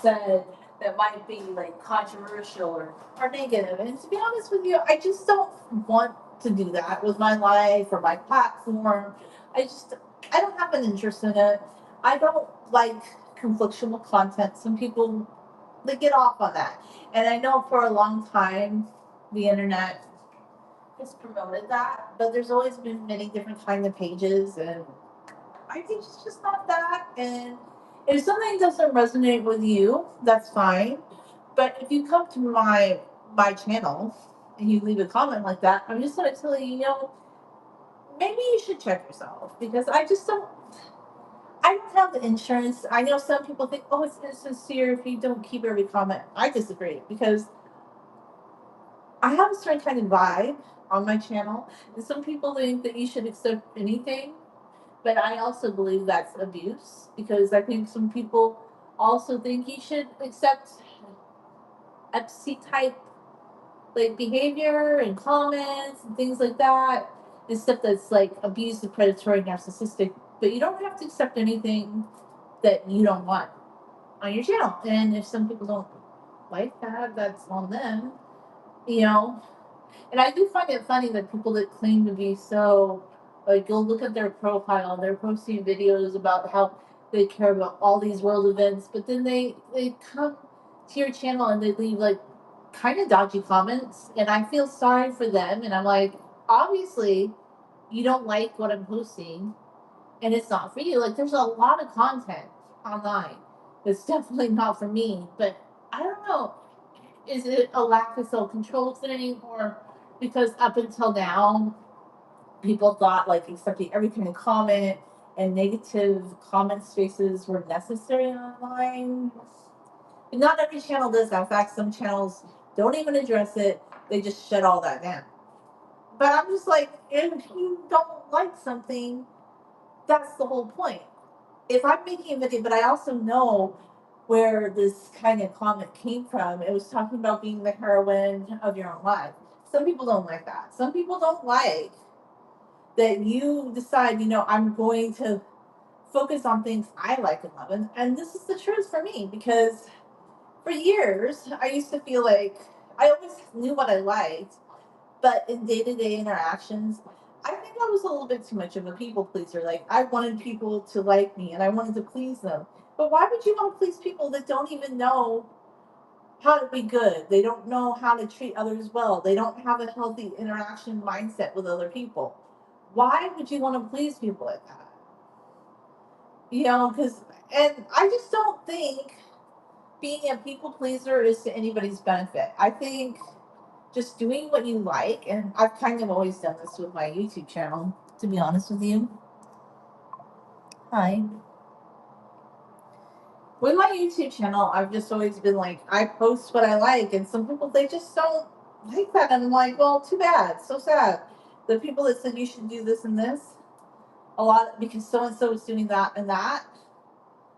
said that might be like controversial or negative. And to be honest with you, I just don't want to do that with my life or my platform. I just I don't have an interest in it. I don't like conflictual content. Some people they get off on that. And I know for a long time the internet has promoted that, but there's always been many different kind of pages, and I think it's just not that. And if something doesn't resonate with you, that's fine. But if you come to my channel and you leave a comment like that, I'm just gonna tell you, maybe you should check yourself because I just don't. I don't have the insurance. I know some people think, oh, it's insincere if you don't keep every comment. I disagree because I have a certain kind of vibe on my channel, and some people think that you should accept anything, but I also believe that's abuse because I think some people also think you should accept FC type like behavior and comments and things like that and stuff that's like abusive, predatory, narcissistic. But you don't have to accept anything that you don't want on your channel. And if some people don't like that, that's on them, you know. And I do find it funny that people that claim to be so, like, you'll look at their profile, they're posting videos about how they care about all these world events, but then they come to your channel and they leave, like, kind of dodgy comments. And I feel sorry for them. And I'm like, obviously, you don't like what I'm posting, and it's not for you. Like, there's a lot of content online that's definitely not for me, but I don't know, is it a lack of self control thing, or because up until now, people thought like accepting everything in comment and negative comment spaces were necessary online? And not every channel does that. In fact, some channels don't even address it, they just shut all that down. But I'm just like, if you don't like something, that's the whole point. If I'm making a video, but I also know where this kind of comment came from. It was talking about being the heroine of your own life. Some people don't like that. Some people don't like that you decide, I'm going to focus on things I like and love. And this is the truth for me because for years, I used to feel like I always knew what I liked, but in day to day interactions, I think I was a little bit too much of a people pleaser. Like, I wanted people to like me and I wanted to please them. But why would you want to please people that don't even know how to be good? They don't know how to treat others well. They don't have a healthy interaction mindset with other people. Why would you want to please people like that? Because, and I just don't think being a people pleaser is to anybody's benefit. I think just doing what you like, and I've kind of always done this with my YouTube channel, to be honest with you. Hi. With my YouTube channel, I've just always been like, I post what I like, and some people, they just don't like that. And I'm like, well, too bad. So sad. The people that said you should do this and this, a lot, because so and so is doing that and that,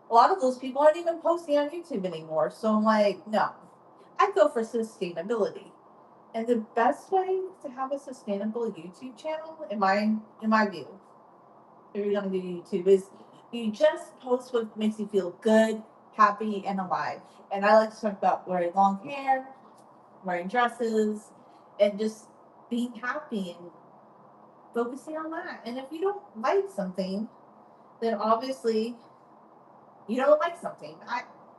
a lot of those people aren't even posting on YouTube anymore. So I'm like, no, I go for sustainability. And the best way to have a sustainable YouTube channel, in my view, if you're gonna do YouTube, is you just post what makes you feel good, happy, and alive. And I like to talk about wearing long hair, wearing dresses, and just being happy and focusing on that. And if you don't like something, then obviously you don't like something.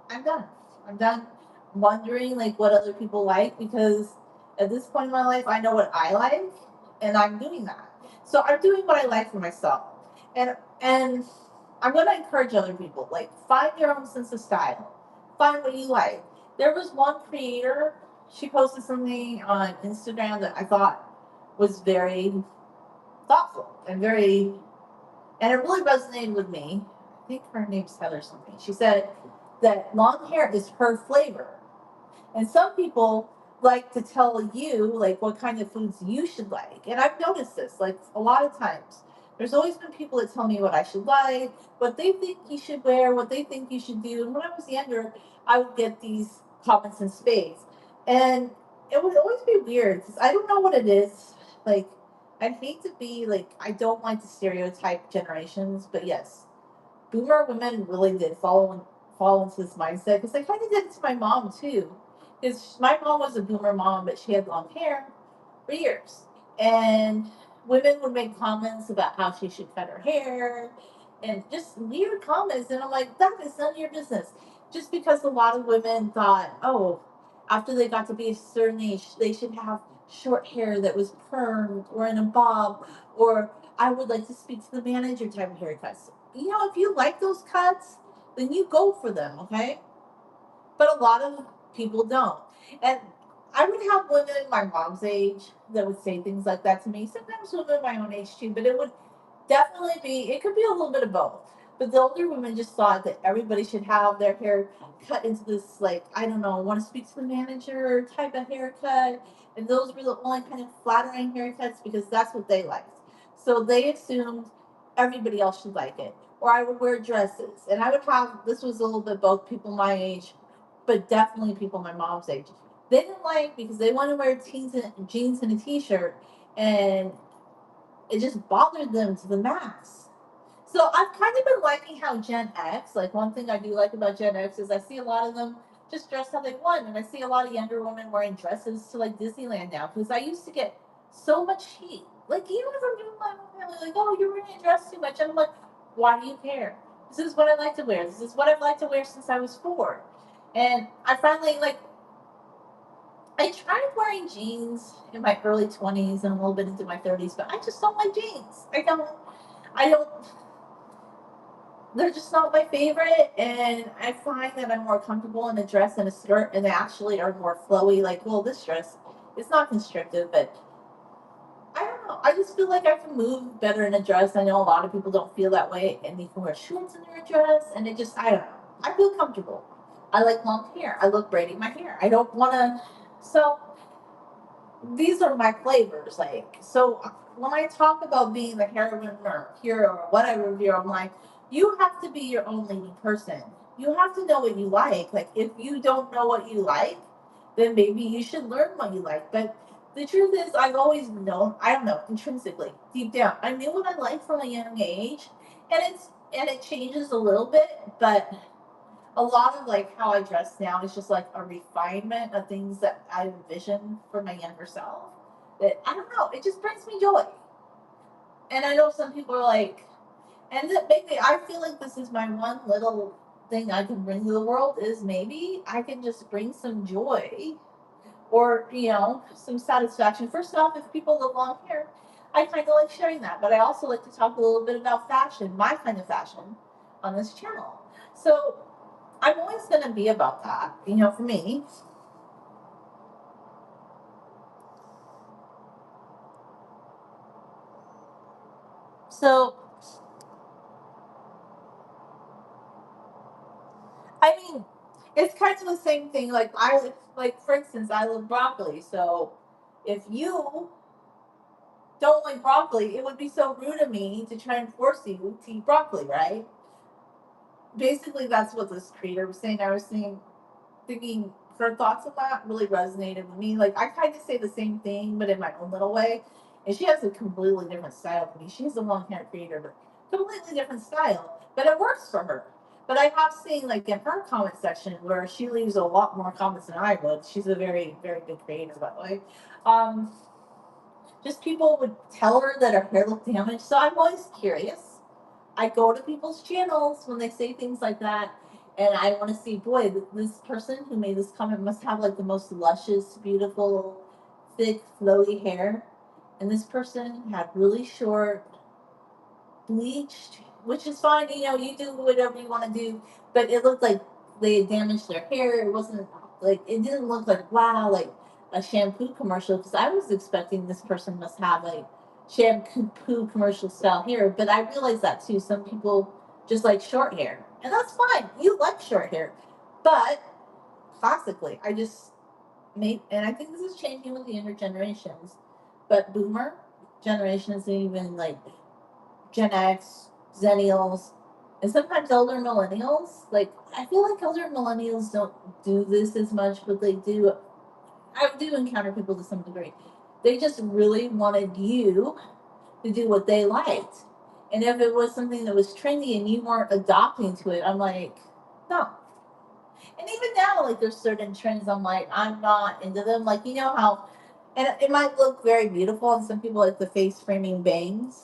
I'm done. I'm done wondering like what other people like because at this point in my life I know what I like and I'm doing that. So I'm doing what I like for myself. And I'm gonna encourage other people, like find your own sense of style. Find what you like. There was one creator, she posted something on Instagram that I thought was very thoughtful and and it really resonated with me. I think her name's Heather something. She said that long hair is her flavor. And some people like to tell you like what kind of foods you should like. And I've noticed this like a lot of times. There's always been people that tell me what I should like, what they think you should wear, what they think you should do. And when I was younger, I would get these comments in spades. And it would always be weird because I don't know what it is. Like, I hate to be like, I don't like to stereotype generations, but yes, boomer women really did fall into this mindset because I kind of did it to my mom too. Because my mom was a boomer mom, but she had long hair for years. And women would make comments about how she should cut her hair and just weird comments. And I'm like, that is none of your business. Just because a lot of women thought, oh, after they got to be a certain age, they should have short hair that was permed or in a bob, or I would like to speak to the manager type of haircuts. You know, if you like those cuts, then you go for them, okay? But a lot of people don't. And I would have women my mom's age that would say things like that to me. Sometimes women my own age too, but it would definitely be, it could be a little bit of both. But the older women just thought that everybody should have their hair cut into this, like, I don't know, want to speak to the manager type of haircut. And those were the only kind of flattering haircuts because that's what they liked. So they assumed everybody else should like it. Or I would wear dresses. And I would have, this was a little bit both people my age, but definitely people my mom's age. They didn't like because they want to wear jeans and a t-shirt, and it just bothered them to the max. So I've kind of been liking how Gen X, like one thing I do like about Gen X is I see a lot of them just dressed how they want, and I see a lot of younger women wearing dresses to like Disneyland now because I used to get so much heat, like even from people in my own family, like, oh, you're wearing a dress too much. And I'm like, why do you care? This is what I like to wear. This is what I've liked to wear since I was 4. And I finally like I tried wearing jeans in my early 20s and a little bit into my 30s, but I just don't like jeans. I don't, they're just not my favorite. And I find that I'm more comfortable in a dress and a skirt, and they actually are more flowy. Like, well, this dress is not constrictive, but I don't know. I just feel like I can move better in a dress. I know a lot of people don't feel that way, and you can wear shorts under a dress, and it just, I don't know. I feel comfortable. I like long hair. I look braiding my hair. I don't want to, so these are my flavors. Like, so when I talk about being the heroine or hero or whatever review, I'm like, you have to be your own leading person. You have to know what you like. Like, if you don't know what you like, then maybe you should learn what you like. But the truth is, I've always known, I don't know, intrinsically, deep down, I knew what I liked from a young age. And it changes a little bit, but a lot of like how I dress now is just like a refinement of things that I envisioned for my younger self. That I don't know, it just brings me joy. And I know some people are like, and that maybe I feel like this is my one little thing I can bring to the world is maybe I can just bring some joy or, you know, some satisfaction. First off, if people live long hair, I kind of like sharing that, but I also like to talk a little bit about fashion, my kind of fashion on this channel. So I'm always going to be about that, you know, for me. So, I mean, it's kind of the same thing. Like for instance, I love broccoli. So, if you don't like broccoli, it would be so rude of me to try and force you to eat broccoli, right? Basically, that's what this creator was saying. I was thinking her thoughts on that really resonated with me. Like I kind of say the same thing, but in my own little way. And she has a completely different style from me. She's a long hair creator, but completely different style. But it works for her. But I have seen like in her comment section where she leaves a lot more comments than I would. She's a very, very good creator, by the way. Um, just people would tell her that her hair looked damaged. So I'm always curious. I go to people's channels when they say things like that, and I want to see, boy, this person who made this comment must have like the most luscious, beautiful, thick, flowy hair. And this person had really short, bleached, which is fine. You know, you do whatever you want to do, but it looked like they had damaged their hair. It wasn't like it didn't look like wow, like a shampoo commercial. Because I was expecting this person must have like shampoo commercial style hair, but I realized that too. Some people just like short hair, and that's fine. You like short hair, but classically, I just made, and I think this is changing with the younger generations. But boomer generation isn't even like Gen X, Zennials, and sometimes older millennials. Like I feel like older millennials don't do this as much, but they do. I do encounter people to some degree. They just really wanted you to do what they liked, and if it was something that was trendy and you weren't adopting to it, I'm like, no. And even now, like there's certain trends I'm like, I'm not into them. Like you know how and it might look very beautiful and some people like the face framing bangs.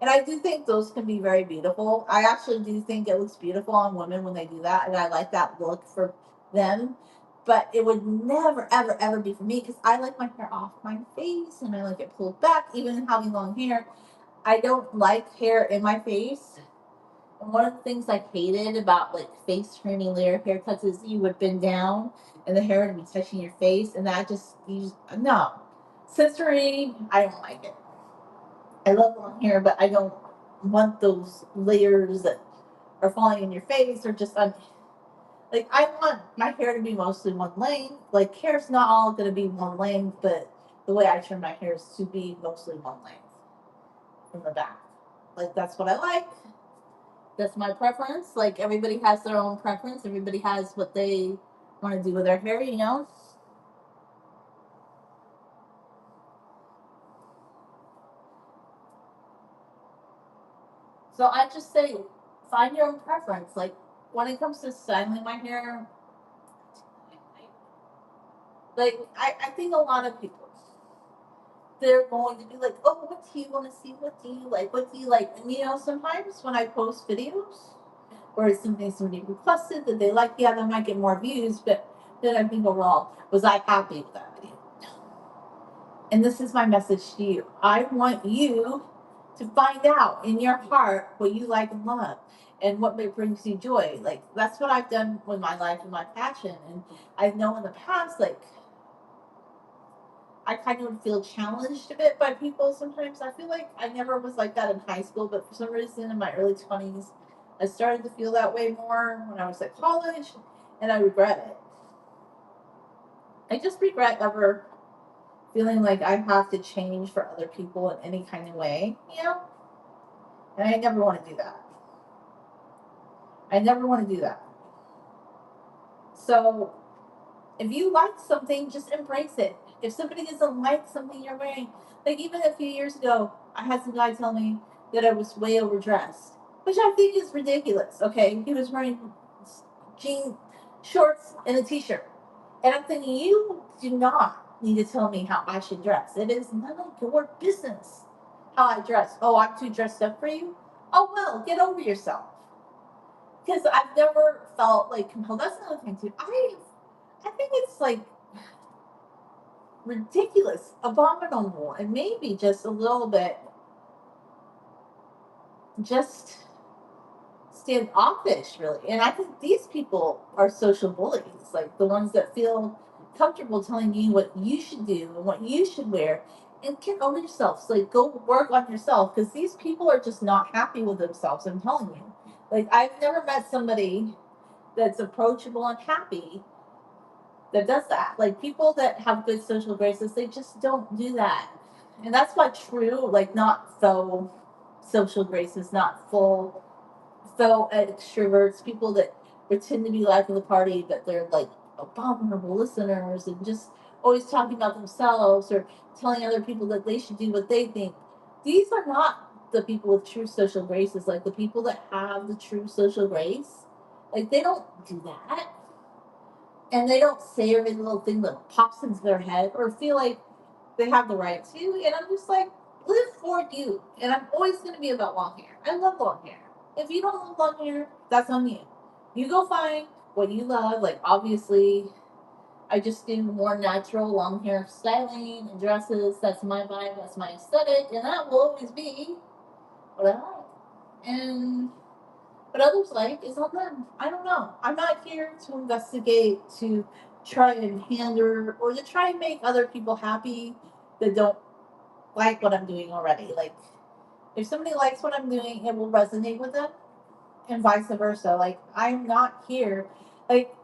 And I do think those can be very beautiful. I actually do think it looks beautiful on women when they do that, and I like that look for them. But it would never, ever, ever be for me because I like my hair off my face and I like it pulled back, even having long hair. I don't like hair in my face. And one of the things I hated about like face framing layer haircuts is you would bend down and the hair would be touching your face, and that just no sensory. I don't like it. I love long hair, but I don't want those layers that are falling in your face or just like I want my hair to be mostly one length. Like hair's not all going to be one length, but the way I trim my hair is to be mostly one length from the back. Like that's what I like. That's my preference. Like everybody has their own preference. Everybody has what they want to do with their hair, you know. So I just say find your own preference. Like when it comes to styling my hair, like I think a lot of people they're going to be like, oh, what do you want to see? What do you like? What do you like? And you know, sometimes when I post videos or it's something somebody requested that they like, yeah, that might get more views, but then I think overall, was I happy with that video? And this is my message to you. I want you to find out in your heart what you like and love and what brings you joy. Like that's what I've done with my life and my passion. And I know in the past, like I kind of feel challenged a bit by people sometimes. I feel like I never was like that in high school, but for some reason in my early 20s, I started to feel that way more when I was at college, and I regret it. I just regret ever feeling like I have to change for other people in any kind of way, you know? And I never want to do that. I never want to do that. So if you like something, just embrace it. If somebody doesn't like something you're wearing, like even a few years ago, I had some guy tell me that I was way overdressed, which I think is ridiculous. Okay, he was wearing jean shorts and a t-shirt, and I'm thinking you do not need to tell me how I should dress. It is none of your business how I dress. Oh, I'm too dressed up for you. Oh well, get over yourself. Because I've never felt like compelled. That's another thing too. I think it's like ridiculous, abominable, and maybe just a little bit just standoffish, really. And I think these people are social bullies, like the ones that feel comfortable telling you what you should do and what you should wear. And get over yourself. So, like, go work on yourself because these people are just not happy with themselves. I'm telling you. Like, I've never met somebody that's approachable and happy that does that. Like people that have good social graces, they just don't do that. And that's why true, like not faux social graces, not full faux extroverts, people that pretend to be life of the party, but they're like abominable listeners and just always talking about themselves or telling other people that they should do what they think. These are not the people with true social graces. Like the people that have the true social grace, like they don't do that and they don't say every little thing that pops into their head or feel like they have the right to. And I'm just like, live for you. And I'm always going to be about long hair. I love long hair. If you don't love long hair, that's on you. You go find what you love. Like, obviously, I just do more natural long hair styling and dresses. That's my vibe. That's my aesthetic. And that will always be what I like. And what others like is on them. I don't know. I'm not here to investigate, to try and pander, or to try and make other people happy that don't like what I'm doing already. Like, if somebody likes what I'm doing, it will resonate with them, and vice versa. Like, I'm not here. Like,